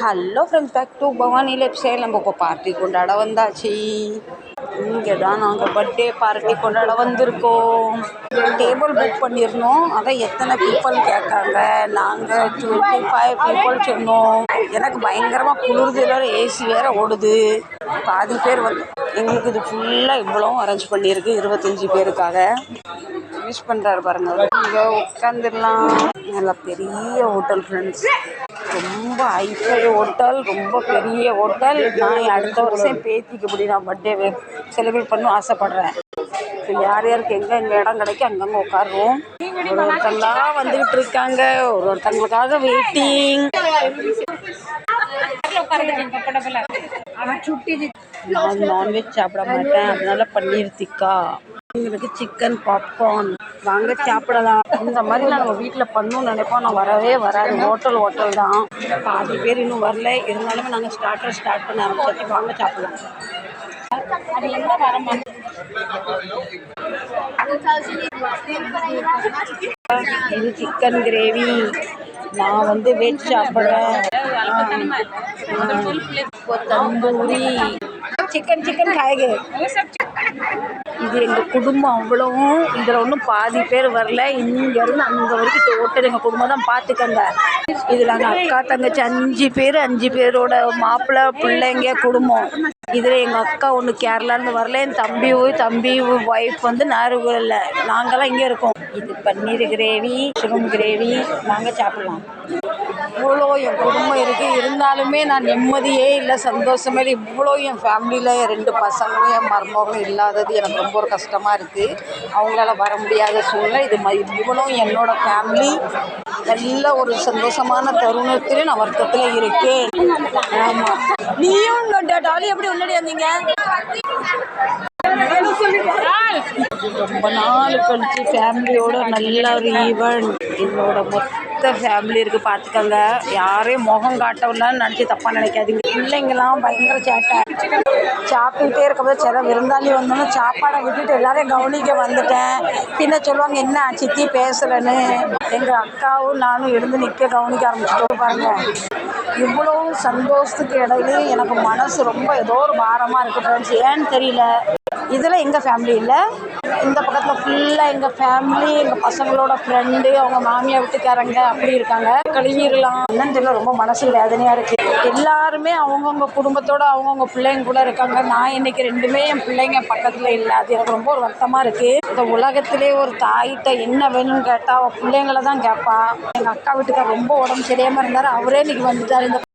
Hello friends, back to Bhavani life style. நம்ம இப்போ party கொண்டாட வந்தாச்சு. இங்கே தான் நாங்கள் பர்த்டே பார்ட்டி கொண்டாட வந்திருக்கோம். டேபிள் புக் பண்ணியிருந்தோம். அதான் எத்தனை பீப்புள் கேட்காங்க. நாங்கள் 25 பீப்புள் சொன்னோம். எனக்கு பயங்கரமாக குளிர்து, வேறு ஏசி வேறு ஓடுது. பாதி பேர் வந்து எங்களுக்கு இது ஃபுல்லாக இவ்வளோ அரேஞ்ச் பண்ணியிருக்கு 25 பேருக்காக. விஷ் பண்ணுறாரு பாருங்கள். இங்கே உட்காந்துடலாம். நல்லா பெரிய ஹோட்டல் ஃப்ரெண்ட்ஸ், ரொம்ப ஹைஃபை ஹோட்டல், ரொம்ப பெரிய ஹோட்டல். நான் அடுத்த வருஷம் பேத்திக்கு இப்படி நான் பர்த்டே செலிப்ரேட் பண்ண ஆசைப்பட்றேன். இப்போ யார் யாருக்கு எங்கே இடம் கிடைக்கும் அங்கங்கே உட்காருவோம். ஒருத்தங்களாக வந்துக்கிட்டு இருக்காங்க, ஒருத்தங்களுக்காக வெயிட்டிங். நான் நான்வெஜ் சாப்பிட மாட்டேன், அதனால பன்னீர் திக்கா. எங்களுக்கு சிக்கன் பாப்கார்ன் வாங்க சாப்பிடலாம். இந்த மாதிரி நாங்கள் வீட்டில் பண்ணணும்னு நினைப்போம், நான் வரவே வராது. ஹோட்டல் தான். பாதி பேர் இன்னும் வரல. இருந்தாலுமே நாங்கள் ஸ்டார்ட் பண்ண ஆரம்பிச்சாச்சு. வாங்க சாப்பிடலாம். அது எங்கே வரமா இது சிக்கன் கிரேவி. நான் வந்து வெஜ் சாப்பிட்றேன். தந்தூரி சிக்கன் காய்கறி. இது எங்கள் குடும்பம் அவ்வளவும். இதில் ஒன்றும் பாதி பேர் வரல. இங்கேருந்து அங்கே வரைக்கும் டோட்டல் எங்கள் குடும்பம் தான். பார்த்துக்கங்க. இதில் நாங்கள் அக்கா தங்கச்சி 5 பேரோட மாப்பிள்ளை பிள்ளைங்க குடும்பம். இதில் எங்கள் அக்கா ஒன்று கேரளாலேருந்து வரல. என் தம்பி ஒய்ஃப் வந்து நாகர்கோவிலில். நாங்களாம் இங்கே இருக்கோம். இது பன்னீர் கிரேவி, மஷ்ரூம் கிரேவி. வாங்க சாப்பிட்லாம். இவ்வளோ என் குடும்பம் இருக்குது. இருந்தாலுமே நான் நிம்மதியே இல்லை, சந்தோஷமே இல்லை. இவ்வளோ என் ஃபேமிலியில் என் 2 பசங்களும் என் மருமகளும் இல்லாதது எனக்கு ரொம்ப ஒரு கஷ்டமாக இருக்குது. அவங்களால வர முடியாத சூழ்நிலை. இவ்வளோ என்னோட ஃபேமிலி நல்ல ஒரு சந்தோஷமான தருணத்தில் நான் வருத்தத்தில் இருக்கேன். ஆமாம், நீயும் டாலி எப்படி முன்னாடி வந்தீங்க? ரொம்ப நாள் கழிச்சு ஃபேமிலியோட நல்ல ஒரு ஈவெண்ட். என்னோட மொத்த ஃபேமிலி இருக்குது, பார்த்துக்கங்க. யாரையும் முகம் காட்டவில்லைன்னு நினச்சி தப்பாக நினைக்காதீங்க. பிள்ளைங்களாம் பயங்கர சேட்டை. சாப்பிட்டுக்கிட்டே இருக்கும்போது சில விருந்தாளி வந்தோன்னு சாப்பாடை விட்டுட்டு எல்லாரையும் கவனிக்க வந்துட்டேன். பின்ன சொல்லுவாங்க என்ன சித்தி பேசலன்னு. எங்கள் அக்காவும் நானும் எழுந்து நிற்க கவனிக்க ஆரம்பிச்சிட்டோம். பாருங்கள், இவ்வளோ சந்தோஷத்துக்கு இடையில எனக்கு மனசு ரொம்ப ஏதோ ஒரு பாரமாக இருக்குது ஃப்ரெண்ட்ஸ். ஏன்னு தெரியல. இதில் எங்கள் ஃபேமிலி இல்லை. இந்த பக்கத்தில் ஃபுல்லாக எங்கள் ஃபேமிலி, எங்கள் பசங்களோட ஃப்ரெண்டு, அவங்க மாமியார் வீட்டுக்காரங்க அப்படி இருக்காங்க. கழுவிடலாம் என்னன்னு தெரியல. ரொம்ப மனசு வேதனையாக இருக்குது. எல்லாருமே அவங்கவுங்க குடும்பத்தோடு அவங்கவுங்க பிள்ளைங்க கூட இருக்காங்க. நான் இன்றைக்கி 2 என் பிள்ளைங்க பக்கத்தில் இல்லை. அது எனக்கு ரொம்ப ஒரு வருத்தமாக இருக்குது. இந்த உலகத்திலே ஒரு தாயிட்ட என்ன வேணும்னு கேட்டால் அவள் பிள்ளைங்களை தான் கேட்பா. எங்கள் அக்கா வீட்டுக்கார் ரொம்ப உடம்பு சரியாமல் இருந்தார். அவரே இன்றைக்கி வந்துட்டார். இந்த